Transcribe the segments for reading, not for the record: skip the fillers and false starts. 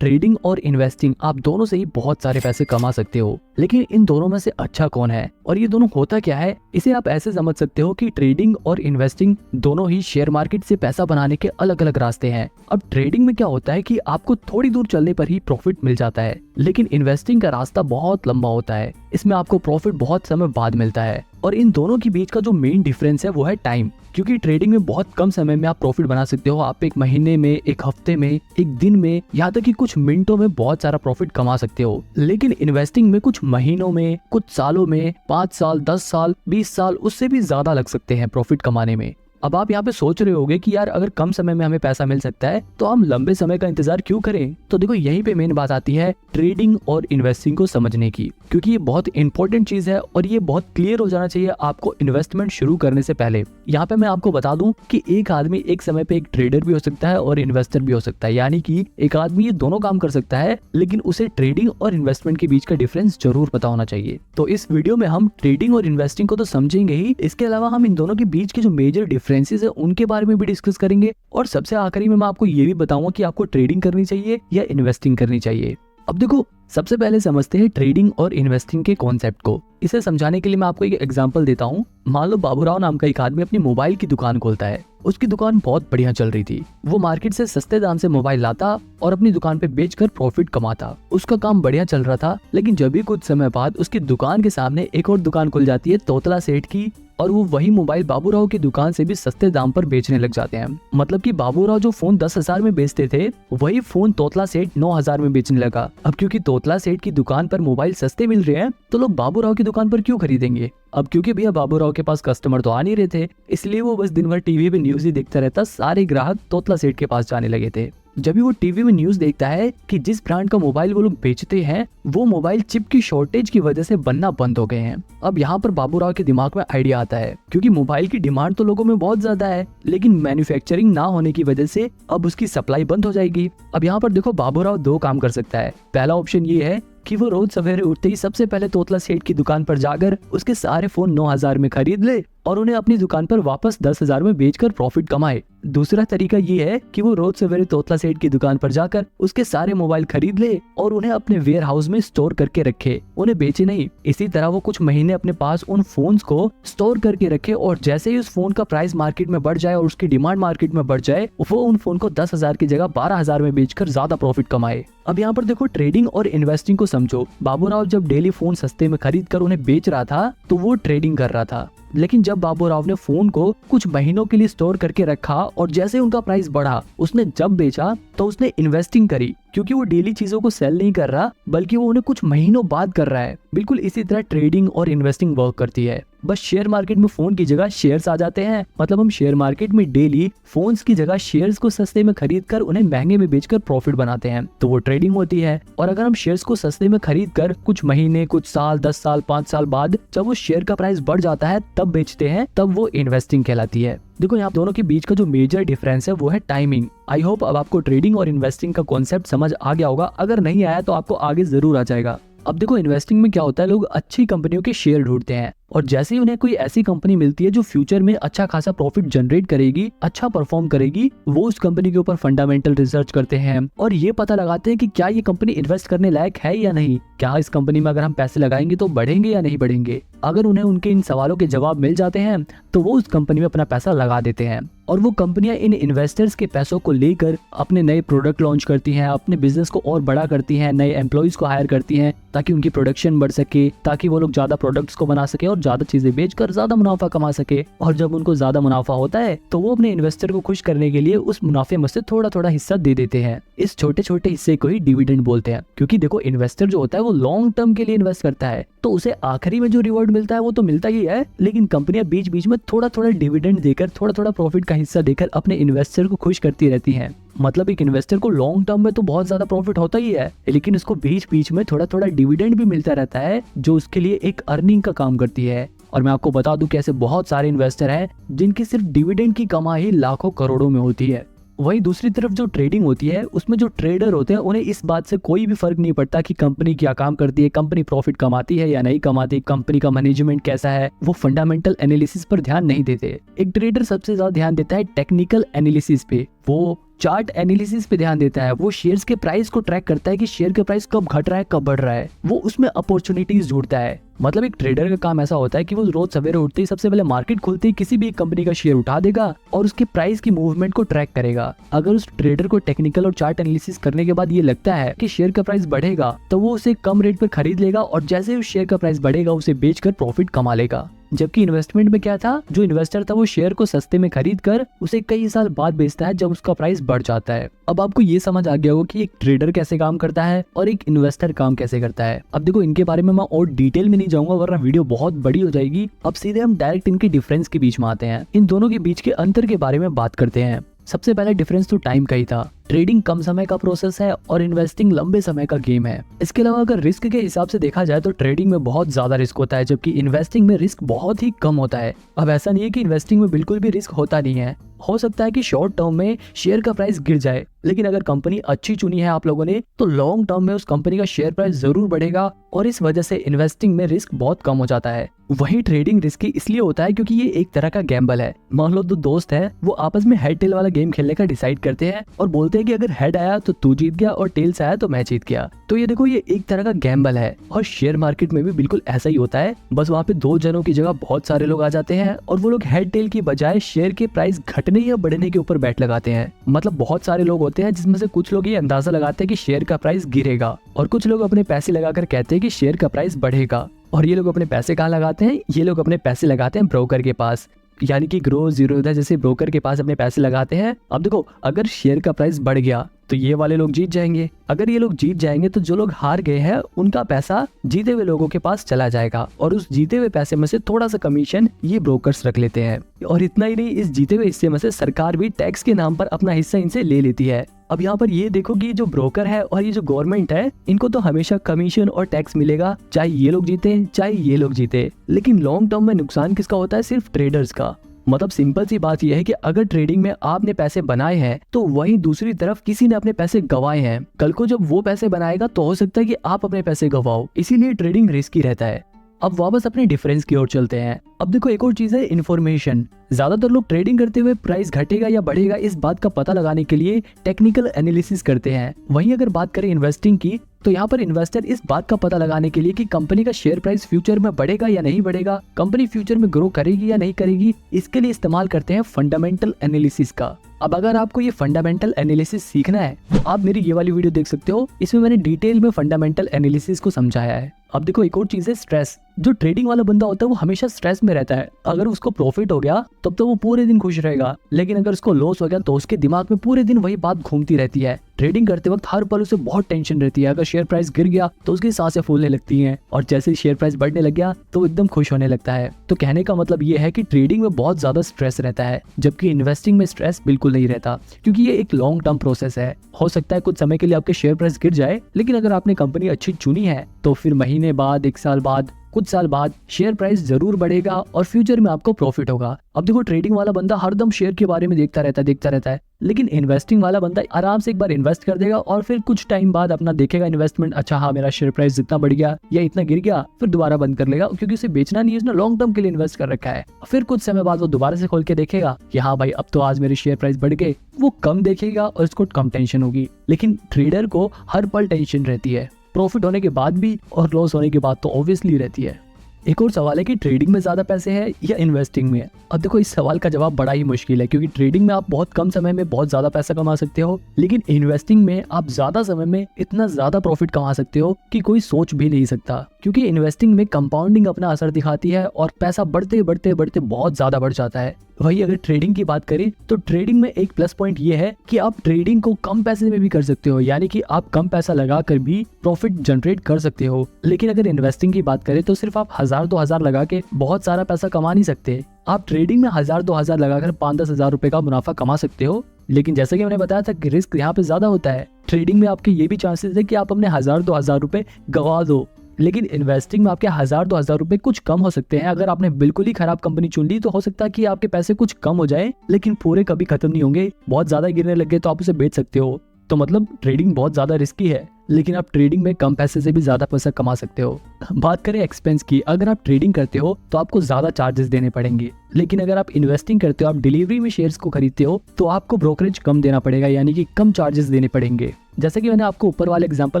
Trading और investing आप दोनों से ही बहुत सारे पैसे कमा सकते हो, लेकिन इन दोनों में से अच्छा कौन है और ये दोनों होता क्या है, इसे आप ऐसे समझ सकते हो कि ट्रेडिंग और इन्वेस्टिंग दोनों ही शेयर मार्केट से पैसा बनाने के अलग अलग रास्ते हैं। अब ट्रेडिंग में क्या होता है कि आपको थोड़ी दूर चलने पर ही प्रॉफिट मिल जाता है, लेकिन इन्वेस्टिंग का रास्ता बहुत लंबा होता है, इसमें आपको प्रॉफिट बहुत समय बाद मिलता है। और इन दोनों के बीच का जो मेन डिफरेंस है वो है टाइम, क्योंकि ट्रेडिंग में बहुत कम समय में आप प्रॉफिट बना सकते हो। आप एक महीने में, एक हफ्ते में, एक दिन में, यहाँ तक कि कुछ मिनटों में बहुत सारा प्रॉफिट कमा सकते हो। लेकिन इन्वेस्टिंग में कुछ महीनों में, कुछ सालों में, 5 साल, 10 साल, 20 साल, उससे भी ज्यादा लग सकते हैं प्रॉफिट कमाने में। अब आप यहाँ पे सोच रहे होगे कि यार अगर कम समय में हमें पैसा मिल सकता है तो हम लंबे समय का इंतजार क्यों करें। तो देखो यहीं पे मेन बात आती है ट्रेडिंग और इन्वेस्टिंग को समझने की, क्योंकि ये बहुत इंपॉर्टेंट चीज है और ये बहुत क्लियर हो जाना चाहिए आपको इन्वेस्टमेंट शुरू करने से पहले। यहाँ पे मैं आपको बता दूं कि एक आदमी एक समय पे एक ट्रेडर भी हो सकता है और इन्वेस्टर भी हो सकता है, यानी कि एक आदमी ये दोनों काम कर सकता है, लेकिन उसे ट्रेडिंग और इन्वेस्टमेंट के बीच का डिफरेंस जरूर पता होना चाहिए। तो इस वीडियो में हम ट्रेडिंग और इन्वेस्टिंग को तो समझेंगे ही, इसके अलावा हम इन दोनों के बीच के जो मेजर डिफरेंसेस है उनके बारे में भी डिस्कस करेंगे, और सबसे आखिरी में मैं आपको ये भी बताऊंगा कि आपको ट्रेडिंग करनी चाहिए या इन्वेस्टिंग करनी चाहिए। अब देखो सबसे पहले समझते हैं ट्रेडिंग और इन्वेस्टिंग के कॉन्सेप्ट को। इसे समझाने के लिए मैं आपको एक एग्जांपल देता हूँ। मान लो बाबूराव नाम का एक आदमी अपनी मोबाइल की दुकान खोलता है। उसकी दुकान बहुत बढ़िया चल रही थी, वो मार्केट से सस्ते दाम से मोबाइल लाता और अपनी दुकान पे बेचकर प्रॉफिट कमाता। उसका काम बढ़िया चल रहा था, लेकिन जब भी कुछ समय बाद उसकी दुकान के सामने एक और दुकान खुल जाती है तोतला सेठ की, और वो वही मोबाइल बाबूराव की दुकान से भी सस्ते दाम पर बेचने लग जाते हैं। मतलब कि बाबूराव जो फोन 10,000 में बेचते थे, वही फोन तोतला सेठ 9,000 में बेचने लगा। अब क्योंकि तोतला सेठ की दुकान पर मोबाइल सस्ते मिल रहे हैं तो लोग बाबूराव की दुकान पर क्यों खरीदेंगे। अब क्योंकि भैया बाबूराव के पास कस्टमर तो आ नहीं रहे थे, इसलिए वो बस दिन भर टीवी पे न्यूज ही देखता रहता। सारे ग्राहक तोतला सेठ के पास जाने लगे थे। जब भी वो टीवी में न्यूज देखता है कि जिस ब्रांड का मोबाइल वो लोग बेचते हैं वो मोबाइल चिप की शॉर्टेज की वजह से बनना बंद हो गए हैं। अब यहाँ पर बाबूराव के दिमाग में आइडिया आता है, क्योंकि मोबाइल की डिमांड तो लोगों में बहुत ज्यादा है, लेकिन मैन्युफैक्चरिंग ना होने की वजह से अब उसकी सप्लाई बंद हो जाएगी। अब यहाँ पर देखो बाबूराव दो काम कर सकता है। पहला ऑप्शन ये है कि वो रोज सवेरे उठते ही सबसे पहले तोतला सेठ की दुकान पर जाकर उसके सारे फोन 9,000 में खरीद ले और उन्हें अपनी दुकान पर वापस 10,000 में बेचकर प्रॉफिट कमाए। दूसरा तरीका ये है कि वो रोज सवेरे तोतला सेठ की दुकान पर जाकर उसके सारे मोबाइल खरीद ले और उन्हें अपने वेयर हाउस में स्टोर करके रखे, उन्हें बेचे नहीं। इसी तरह वो कुछ महीने अपने पास उन फोन्स को स्टोर करके रखे, और जैसे ही उस फोन का प्राइस मार्केट में बढ़ जाए और उसकी डिमांड मार्केट में बढ़ जाए, वो उन फोन को 10,000 की जगह 12,000 में बेचकर ज्यादा प्रॉफिट कमाए। अब यहाँ पर देखो ट्रेडिंग और इन्वेस्टिंग को समझो। बाबूराव जब डेली फोन सस्ते में खरीद कर उन्हें बेच रहा था तो वो ट्रेडिंग कर रहा था, लेकिन जब बाबूराव ने फोन को कुछ महीनों के लिए स्टोर करके रखा और जैसे उनका प्राइस बढ़ा उसने जब बेचा तो उसने इन्वेस्टिंग करी, क्योंकि वो डेली चीजों को सेल नहीं कर रहा बल्कि वो उन्हें कुछ महीनों बाद कर रहा है। बिल्कुल इसी तरह ट्रेडिंग और इन्वेस्टिंग वर्क करती है। बस शेयर मार्केट में फोन की जगह शेयर्स आ जाते हैं, मतलब हम शेयर मार्केट में डेली फोन्स की जगह शेयर्स को सस्ते में खरीद कर उन्हें महंगे में बेचकर प्रॉफिट बनाते हैं, तो वो ट्रेडिंग होती है। और अगर हम शेयर्स को सस्ते में खरीद कर कुछ महीने, कुछ साल, 10 साल, 5 साल बाद जब वो शेयर का प्राइस बढ़ जाता है तब बेचते हैं, तब वो इन्वेस्टिंग कहलाती है। देखो यहाँ दोनों के बीच का जो मेजर डिफरेंस है वो है टाइमिंग। आई होप अब आपको ट्रेडिंग और इन्वेस्टिंग का कॉन्सेप्ट समझ आ गया होगा, अगर नहीं आया तो आपको आगे जरूर आ जाएगा। अब देखो इन्वेस्टिंग में क्या होता है, लोग अच्छी कंपनियों के शेयर ढूंढते हैं और जैसे ही उन्हें कोई ऐसी कंपनी मिलती है जो फ्यूचर में अच्छा खासा प्रॉफिट जनरेट करेगी, अच्छा परफॉर्म करेगी, वो उस कंपनी के ऊपर फंडामेंटल रिसर्च करते हैं और ये पता लगाते हैं कि क्या ये कंपनी इन्वेस्ट करने लायक है या नहीं, क्या इस कंपनी में अगर हम पैसे लगाएंगे तो बढ़ेंगे या नहीं बढ़ेंगे। अगर उन्हें उनके इन सवालों के जवाब मिल जाते हैं तो वो उस कंपनी में अपना पैसा लगा देते हैं, और वो कंपनियां इन इन्वेस्टर्स के पैसों को लेकर अपने नए प्रोडक्ट लॉन्च करती हैं, अपने बिजनेस को और बड़ा करती हैं, नए एम्प्लॉइज को हायर करती हैं ताकि उनकी प्रोडक्शन बढ़ सके, ताकि वो लोग ज्यादा प्रोडक्ट्स को बना सके और ज्यादा चीजें बेचकर ज्यादा मुनाफा कमा सके। और जब उनको ज्यादा मुनाफा होता है तो वो अपने इन्वेस्टर को खुश करने के लिए उस मुनाफे में से थोड़ा थोड़ा हिस्सा दे देते हैं। इस छोटे छोटे हिस्से को ही डिविडेंड बोलते हैं, क्योंकि देखो इन्वेस्टर जो होता है वो लॉन्ग टर्म के लिए इन्वेस्ट करता है, तो उसे आखिरी में जो रिवॉर्ड मिलता है वो तो मिलता ही है, लेकिन कंपनियां बीच बीच में थोड़ा थोड़ा डिविडेंड देकर, थोड़ा थोड़ा प्रॉफिट का हिस्सा देकर अपने इन्वेस्टर को खुश करती रहती हैं। मतलब एक इन्वेस्टर को लॉन्ग टर्म में तो बहुत ज्यादा प्रॉफिट होता ही है, लेकिन उसको बीच बीच में थोड़ा थोड़ा डिविडेंड भी मिलता रहता है जो उसके लिए एक अर्निंग का काम करती है। और मैं आपको बता दूं कि ऐसे बहुत सारे इन्वेस्टर हैं जिनकी सिर्फ डिविडेंड की कमाई लाखों करोड़ों में होती है। वहीं दूसरी तरफ जो ट्रेडिंग होती है उसमें जो ट्रेडर होते हैं उन्हें इस बात से कोई भी फर्क नहीं पड़ता कि कंपनी क्या काम करती है, कंपनी प्रॉफिट कमाती है या नहीं कमाती, कंपनी का मैनेजमेंट कैसा है। वो फंडामेंटल एनालिसिस पर ध्यान नहीं देते। एक ट्रेडर सबसे ज्यादा ध्यान देता है टेक्निकल एनालिसिस पे, वो चार्ट एनालिसिस पे ध्यान देता है, वो शेयर्स के प्राइस को ट्रैक करता है कि शेयर का प्राइस कब घट रहा है कब बढ़ रहा है, वो उसमें अपॉर्चुनिटीज ढूंढता है। मतलब एक ट्रेडर का काम ऐसा होता है कि वो रोज सवेरे उठते ही सबसे पहले मार्केट खुलते ही किसी भी कंपनी का शेयर उठा देगा और उसके प्राइस की मूवमेंट को ट्रैक करेगा। अगर उस ट्रेडर को टेक्निकल और चार्ट एनालिसिस करने के बाद ये लगता है कि शेयर का प्राइस बढ़ेगा तो वो उसे कम रेट पर खरीद लेगा और जैसे उस शेयर का प्राइस बढ़ेगा उसे बेचकर प्रॉफिट कमा लेगा। जबकि इन्वेस्टमेंट में क्या था, जो इन्वेस्टर था वो शेयर को सस्ते में खरीद कर उसे कई साल बाद बेचता है जब उसका प्राइस बढ़ जाता है। अब आपको ये समझ आ गया होगा कि एक ट्रेडर कैसे काम करता है और एक इन्वेस्टर काम कैसे करता है। अब देखो इनके बारे में मैं और डिटेल में नहीं जाऊंगा वरना वीडियो बहुत बड़ी हो जाएगी। अब सीधे हम डायरेक्ट इनके डिफरेंस के बीच में आते हैं, इन दोनों के बीच के अंतर के बारे में बात करते हैं। सबसे पहला डिफरेंस तो टाइम का ही था। ट्रेडिंग कम समय का प्रोसेस है और इन्वेस्टिंग लंबे समय का गेम है। इसके अलावा अगर रिस्क के हिसाब से देखा जाए तो ट्रेडिंग में बहुत ज्यादा रिस्क होता है जबकि इन्वेस्टिंग में रिस्क बहुत ही कम होता है। अब ऐसा नहीं है कि इन्वेस्टिंग में बिल्कुल भी रिस्क होता नहीं है, हो सकता है कि शॉर्ट टर्म में शेयर का प्राइस गिर जाए, लेकिन अगर कंपनी अच्छी चुनी है आप लोगों ने तो लॉन्ग टर्म में उस कंपनी का शेयर प्राइस जरूर बढ़ेगा और इस वजह से इन्वेस्टिंग में रिस्क बहुत कम हो जाता है। वहीं ट्रेडिंग रिस्की इसलिए होता है क्योंकि ये एक तरह का गैम्बल है। मान लो दो दोस्त हैं, वो आपस में हेड टेल वाला गेम खेलने का डिसाइड करते हैं और बोलते हैं कि अगर हेड आया तो तू जीत गया और टेल्स आया तो मैं जीत गया। तो ये देखो ये एक तरह का गैम्बल है और शेयर मार्केट में भी बिल्कुल ऐसा ही होता है। बस वहाँ पे दो जनों की जगह बहुत सारे लोग आ जाते हैं और वो लोग हेड टेल की बजाय शेयर के प्राइस घटने या बढ़ने के ऊपर बैट लगाते हैं। मतलब बहुत सारे लोग होते हैं जिसमें से कुछ लोग ये अंदाजा लगाते हैं कि शेयर का प्राइस गिरेगा और कुछ लोग अपने पैसे लगाकर कहते हैं कि शेयर का प्राइस बढ़ेगा। और ये लोग अपने पैसे कहाँ लगाते हैं, ये लोग अपने पैसे लगाते हैं ब्रोकर के पास, यानी कि ग्रो जीरोधा जैसे ब्रोकर के पास अपने पैसे लगाते हैं। अब देखो अगर शेयर का प्राइस बढ़ गया तो ये वाले लोग जीत जाएंगे, अगर ये लोग जीत जाएंगे तो जो लोग हार गए हैं उनका पैसा जीते हुए लोगों के पास चला जाएगा और उस जीते हुए पैसे में से थोड़ा सा कमीशन ये ब्रोकर्स रख लेते हैं। और इतना ही नहीं, इस जीते हुए हिस्से में से सरकार भी टैक्स के नाम पर अपना हिस्सा इनसे ले लेती है। अब यहाँ पर ये देखो कि जो ब्रोकर है और ये जो गवर्नमेंट है इनको तो हमेशा कमीशन और टैक्स मिलेगा, चाहे ये लोग जीते चाहे ये लोग जीते। लेकिन लॉन्ग टर्म में नुकसान किसका होता है, सिर्फ ट्रेडर्स का। मतलब सिंपल सी बात यह है कि अगर ट्रेडिंग में आपने पैसे बनाए हैं तो वहीं दूसरी तरफ किसी ने अपने पैसे गंवाए हैं। कल को जब वो पैसे बनाएगा तो हो सकता है कि आप अपने पैसे गंवाओ, इसीलिए ट्रेडिंग रिस्की रहता है। अब वापस अपने डिफरेंस की ओर चलते हैं। अब देखो एक और चीज है इन्फॉर्मेशन। ज्यादातर लोग ट्रेडिंग करते हुए प्राइस घटेगा या बढ़ेगा इस बात का पता लगाने के लिए टेक्निकल एनालिसिस करते हैं। वहीं अगर बात करें इन्वेस्टिंग की तो यहाँ पर इन्वेस्टर इस बात का पता लगाने के लिए कि कंपनी का शेयर प्राइस फ्यूचर में बढ़ेगा या नहीं बढ़ेगा, कंपनी फ्यूचर में ग्रो करेगी या नहीं करेगी, इसके लिए इस्तेमाल करते हैं फंडामेंटल एनालिसिस का। अब अगर आपको ये फंडामेंटल एनालिसिस सीखना है तो आप मेरी ये वाली वीडियो देख सकते हो, इसमें मैंने डिटेल में फंडामेंटल एनालिसिस को समझाया है। अब देखो एक और चीज है स्ट्रेस। जो ट्रेडिंग वाला बंदा होता है वो हमेशा स्ट्रेस में रहता है। अगर उसको प्रॉफिट हो गया तब तो वो पूरे दिन खुश रहेगा, लेकिन अगर उसको लॉस हो गया तो उसके दिमाग में पूरे दिन वही बात घूमती रहती है। ट्रेडिंग करते वक्त हर पल उसे बहुत टेंशन रहती है। अगर शेयर प्राइस गिर गया तो उसकी सांसें फूलने लगती हैं और जैसे ही शेयर प्राइस बढ़ने लग गया तो एकदम खुश होने लगता है। तो कहने का मतलब ये है कि ट्रेडिंग में बहुत ज्यादा स्ट्रेस रहता है जबकि इन्वेस्टिंग में स्ट्रेस बिल्कुल नहीं रहता, क्योंकि ये एक लॉन्ग टर्म प्रोसेस है। हो सकता है कुछ समय के लिए आपके शेयर प्राइस गिर जाए, लेकिन अगर आपने कंपनी अच्छी चुनी है तो फिर महीने बाद, एक साल बाद, कुछ साल बाद शेयर प्राइस जरूर बढ़ेगा और फ्यूचर में आपको प्रॉफिट होगा। अब देखो ट्रेडिंग वाला बंदा हरदम शेयर के बारे में देखता रहता है, लेकिन इन्वेस्टिंग वाला बंदा आराम से एक बार इन्वेस्ट कर देगा और फिर कुछ टाइम बाद अपना देखेगा इन्वेस्टमेंट, अच्छा हाँ मेरा शेयर प्राइस जितना बढ़ गया या इतना गिर गया, फिर दोबारा बंद कर लेगा, क्योंकि उसे बेचना नहीं है, उसने लॉन्ग टर्म के लिए इन्वेस्ट कर रखा है। फिर कुछ समय बाद वो दोबारा से खोल के देखेगा कि हाँ भाई अब तो आज मेरे शेयर प्राइस बढ़ गए, वो कम देखेगा और उसको कम टेंशन होगी। लेकिन ट्रेडर को हर पल टेंशन रहती है, प्रॉफिट होने के बाद भी और लॉस होने के बाद तो ऑब्वियसली रहती है। एक और सवाल है कि ट्रेडिंग में ज्यादा पैसे हैं या इन्वेस्टिंग में। अब देखो इस सवाल का जवाब बड़ा ही मुश्किल है, क्योंकि ट्रेडिंग में आप बहुत कम समय में बहुत ज्यादा पैसा कमा सकते हो, लेकिन इन्वेस्टिंग में आप ज्यादा समय में इतना ज्यादा प्रॉफिट कमा सकते हो कि कोई सोच भी नहीं सकता। क्योंकि इन्वेस्टिंग में कंपाउंडिंग अपना असर दिखाती है और पैसा बढ़ते बढ़ते बढ़ते बहुत ज्यादा बढ़ जाता है। वही अगर ट्रेडिंग की बात करें तो ट्रेडिंग में एक प्लस पॉइंट ये है कि आप ट्रेडिंग को कम पैसे में भी कर सकते हो, यानी कि आप कम पैसा लगाकर भी प्रॉफिट जनरेट कर सकते हो। लेकिन अगर इन्वेस्टिंग की बात करें तो सिर्फ आप 1000-2000 लगा के बहुत सारा पैसा कमा नहीं सकते। आप ट्रेडिंग में 1000-2000 लगाकर 5-10 हजार रुपए का मुनाफा कमा सकते हो, लेकिन जैसे कि मैंने बताया था कि रिस्क यहाँ पे ज्यादा होता है। ट्रेडिंग में आपके ये भी चांसेस है कि आप अपने 1000-2000 रुपए गवा दो, लेकिन इन्वेस्टिंग में आपके 1000-2000 रुपए कुछ कम हो सकते हैं। अगर आपने बिल्कुल ही खराब कंपनी चुन ली तो हो सकता है कि आपके पैसे कुछ कम हो जाए, लेकिन पूरे कभी खत्म नहीं होंगे। बहुत ज्यादा गिरने लग गए तो आप उसे बेच सकते हो। तो मतलब ट्रेडिंग बहुत ज्यादा रिस्की है, लेकिन आप ट्रेडिंग में कम पैसे से भी ज्यादा पैसा कमा सकते हो। बात करें एक्सपेंस की, अगर आप ट्रेडिंग करते हो तो आपको ज्यादा चार्जेस देने पड़ेंगे, लेकिन अगर आप इन्वेस्टिंग करते हो, आप डिलीवरी में शेयर्स को खरीदते हो, तो आपको ब्रोकरेज कम देना पड़ेगा, यानी कि कम चार्जेस देने पड़ेंगे। जैसे कि मैंने आपको ऊपर वाले एग्जांपल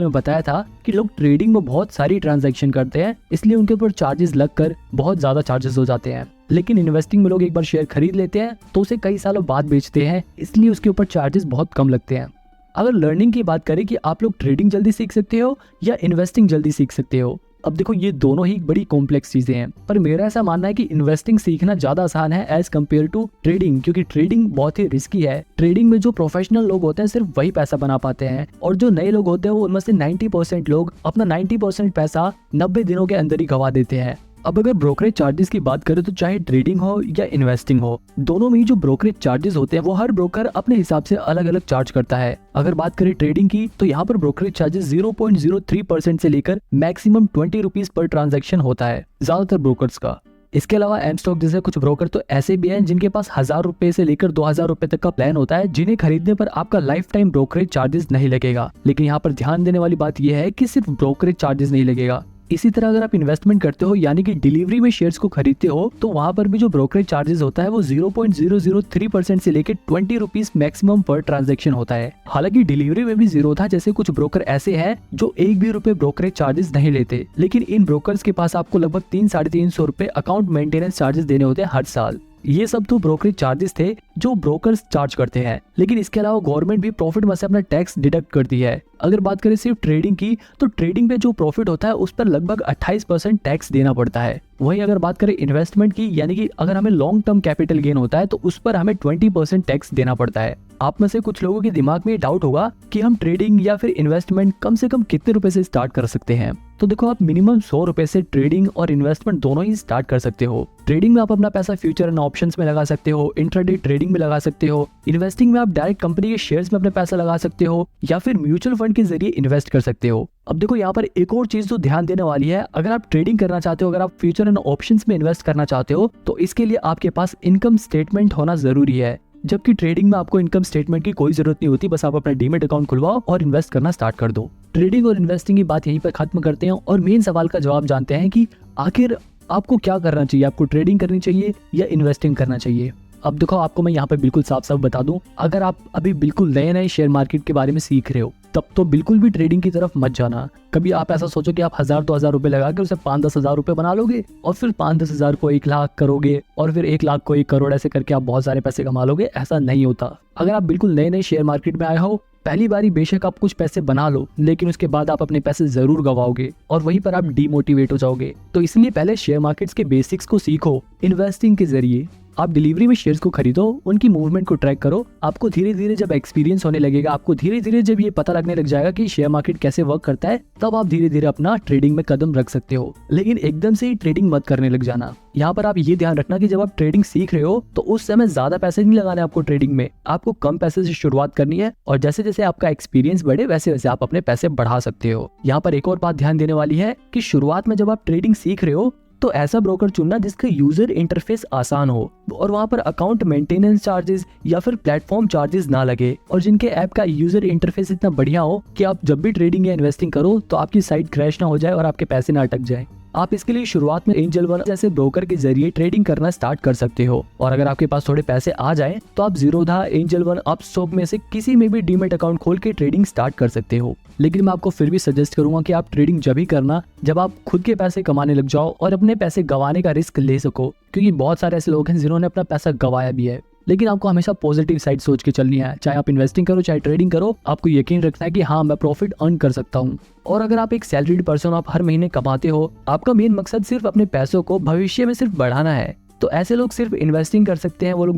में बताया था कि लोग ट्रेडिंग में बहुत सारी ट्रांजैक्शन करते हैं, इसलिए उनके ऊपर चार्जेस लगकर बहुत ज्यादा चार्जेस हो जाते हैं। लेकिन इन्वेस्टिंग में लोग एक बार शेयर खरीद लेते हैं तो उसे कई सालों बाद बेचते हैं, इसलिए उसके ऊपर चार्जेस बहुत कम लगते हैं। अगर लर्निंग की बात करें कि आप लोग ट्रेडिंग जल्दी सीख सकते हो या इन्वेस्टिंग जल्दी सीख सकते हो, अब देखो ये दोनों ही बड़ी कॉम्प्लेक्स चीजें हैं, पर मेरा ऐसा मानना है कि इन्वेस्टिंग सीखना ज्यादा आसान है एज कम्पेयर टू ट्रेडिंग, क्योंकि ट्रेडिंग बहुत ही रिस्की है। ट्रेडिंग में जो प्रोफेशनल लोग होते हैं सिर्फ वही पैसा बना पाते हैं, और जो नए लोग होते हैं वो उनमें से 90% लोग अपना 90% पैसा 90 दिनों के अंदर ही गवा देते हैं। अब अगर ब्रोकरेज चार्जेस की बात करें तो चाहे ट्रेडिंग हो या इन्वेस्टिंग हो, दोनों में ही जो ब्रोकरेज चार्जेस होते हैं वो हर ब्रोकर अपने हिसाब से अलग अलग चार्ज करता है। अगर बात करें ट्रेडिंग की तो यहाँ पर ब्रोकरेज चार्जेस 0.03% से लेकर मैक्सिमम 20 रुपीज पर ट्रांजैक्शन होता है ज्यादातर ब्रोकर्स का। इसके अलावा एम स्टॉक जैसे कुछ ब्रोकर तो ऐसे भी हैं जिनके पास 1000 रुपए से लेकर 2000 रुपए तक का प्लान होता है, जिन्हें खरीदने पर आपका लाइफ टाइम ब्रोकरेज चार्जेस नहीं लगेगा। लेकिन यहाँ पर ध्यान देने वाली बात यह है कि सिर्फ ब्रोकरेज चार्जेस नहीं लगेगा। इसी तरह अगर आप इन्वेस्टमेंट करते हो यानी कि डिलीवरी में शेयर्स को खरीदते हो, तो वहां पर भी जो ब्रोकरेज चार्जेस होता है वो 0.003% से लेकर 20 रुपीज मैक्सिमम पर ट्रांजैक्शन होता है। हालांकि डिलीवरी में भी जीरो था, जैसे कुछ ब्रोकर ऐसे हैं जो 1 भी रुपए ब्रोकरेज चार्जेस नहीं लेते, लेकिन इन ब्रोकर्स के पास आपको लगभग 300-350 रुपए अकाउंट मेंटेनेंस चार्जेस देने होते हैं हर साल। ये सब तो ब्रोकरेज चार्जेस थे जो ब्रोकर्स चार्ज करते हैं, लेकिन इसके अलावा गवर्नमेंट भी प्रॉफिट में से अपना टैक्स डिडक्ट करती है। अगर बात करें सिर्फ ट्रेडिंग की तो ट्रेडिंग पे जो प्रॉफिट होता है उस पर लगभग 28% टैक्स देना पड़ता है। वहीं अगर बात करें इन्वेस्टमेंट की, यानी कि अगर हमें लॉन्ग टर्म कैपिटल गेन होता है तो उस पर हमें 20% टैक्स देना पड़ता है। आप में से कुछ लोगों के दिमाग में डाउट होगा कि हम ट्रेडिंग या फिर इन्वेस्टमेंट कम से कम कितने रुपए से स्टार्ट कर सकते हैं। तो देखो, आप मिनिमम 100 रुपए से ट्रेडिंग और इन्वेस्टमेंट दोनों ही स्टार्ट कर सकते हो। ट्रेडिंग में आप अपना पैसा फ्यूचर एंड ऑप्शंस में लगा सकते हो, इंट्राडे ट्रेडिंग में लगा सकते हो। इन्वेस्टिंग में आप डायरेक्ट कंपनी के शेयर्स में अपना पैसा लगा सकते हो या फिर म्यूचुअल फंड के जरिए इन्वेस्ट कर सकते हो। अब देखो, यहाँ पर एक और चीज तो ध्यान देने वाली है, अगर आप ट्रेडिंग करना चाहते हो, अगर आप फ्यूचर एंड ऑप्शंस में इन्वेस्ट करना चाहते हो, तो इसके लिए आपके पास इनकम स्टेटमेंट होना जरूरी है। जबकि ट्रेडिंग में आपको इनकम स्टेटमेंट की कोई जरूरत नहीं होती, बस आप अपना डीमेट अकाउंट खुलवाओ और इन्वेस्ट करना स्टार्ट कर दो। ट्रेडिंग और इन्वेस्टिंग की बात यहीं पर खत्म करते हैं और मेन सवाल का जवाब जानते हैं कि आखिर आपको क्या करना चाहिए, आपको ट्रेडिंग करनी चाहिए या इन्वेस्टिंग करना चाहिए। अब देखो, आपको मैं यहाँ पे बिल्कुल साफ साफ बता दूं, अगर आप अभी बिल्कुल नए नए शेयर मार्केट के बारे में सीख रहे हो तब तो बिल्कुल भी ट्रेडिंग की तरफ मत जाना। कभी आप ऐसा सोचो कि आप 1000-2000 रुपए लगा के उसे 5-10 हजार रुपए बना लोगे और फिर 5-10 हजार को 1 लाख करोगे और फिर 1 लाख को 1 करोड़, ऐसे करके आप बहुत सारे पैसे कमा लोगे। ऐसा नहीं होता। अगर आप बिल्कुल नए नए शेयर मार्केट में आए हो, पहली बारी बेशक आप कुछ पैसे बना लो, लेकिन उसके बाद आप अपने पैसे जरूर गवाओगे और वहीं पर आप डीमोटिवेट हो जाओगे। तो इसलिए पहले शेयर मार्केट्स के बेसिक्स को सीखो। इन्वेस्टिंग के जरिए आप डिलीवरी में शेयर्स को खरीदो, उनकी मूवमेंट को ट्रैक करो। आपको धीरे धीरे जब एक्सपीरियंस होने लगेगा, आपको धीरे धीरे जब ये पता लगने लग जाएगा कि शेयर मार्केट कैसे वर्क करता है, तब आप धीरे धीरे अपना ट्रेडिंग में कदम रख सकते हो। लेकिन एकदम से ही ट्रेडिंग मत करने लग जाना। यहाँ पर आप ये ध्यान रखना कि जब आप ट्रेडिंग सीख रहे हो तो उस समय ज्यादा पैसे नहीं लगाने आपको ट्रेडिंग में, आपको कम पैसे से शुरुआत करनी है और जैसे जैसे आपका एक्सपीरियंस बढ़े वैसे वैसे आप अपने पैसे बढ़ा सकते हो। यहाँ पर एक और बात ध्यान देने वाली है कि शुरुआत में जब आप ट्रेडिंग सीख रहे हो तो ऐसा ब्रोकर चुनना जिसका यूजर इंटरफेस आसान हो और वहां पर अकाउंट मेंटेनेंस चार्जेस या फिर प्लेटफॉर्म चार्जेस ना लगे और जिनके ऐप का यूजर इंटरफेस इतना बढ़िया हो कि आप जब भी ट्रेडिंग या इन्वेस्टिंग करो तो आपकी साइट क्रैश ना हो जाए और आपके पैसे ना अटक जाए। आप इसके लिए शुरुआत में एंजल वन जैसे ब्रोकर के जरिए ट्रेडिंग करना स्टार्ट कर सकते हो और अगर आपके पास थोड़े पैसे आ जाए तो आप जीरोधा, एंजल वन, अपस्टॉक में से किसी में भी डीमेट अकाउंट खोल के ट्रेडिंग स्टार्ट कर सकते हो। लेकिन मैं आपको फिर भी सजेस्ट करूंगा कि आप ट्रेडिंग जब ही करना जब आप खुद के पैसे कमाने लग जाओ और अपने पैसे गंवाने का रिस्क ले सको, क्योंकि बहुत सारे ऐसे लोग हैं जिन्होंने अपना पैसा गंवाया भी है। लेकिन आपको हमेशा पॉजिटिव साइड सोच के चलनी है। चाहे आप इन्वेस्टिंग करो चाहे ट्रेडिंग करो, आपको यकीन रखना है कि हाँ, मैं प्रॉफिट अर्न कर सकता हूँ। और अगर आप एक सैलरीड पर्सन, आप हर महीने कमाते हो, आपका मेन मकसद सिर्फ अपने पैसों को भविष्य में सिर्फ बढ़ाना है, तो ऐसे लोग सिर्फ इन्वेस्टिंग कर सकते हैं। वो लोग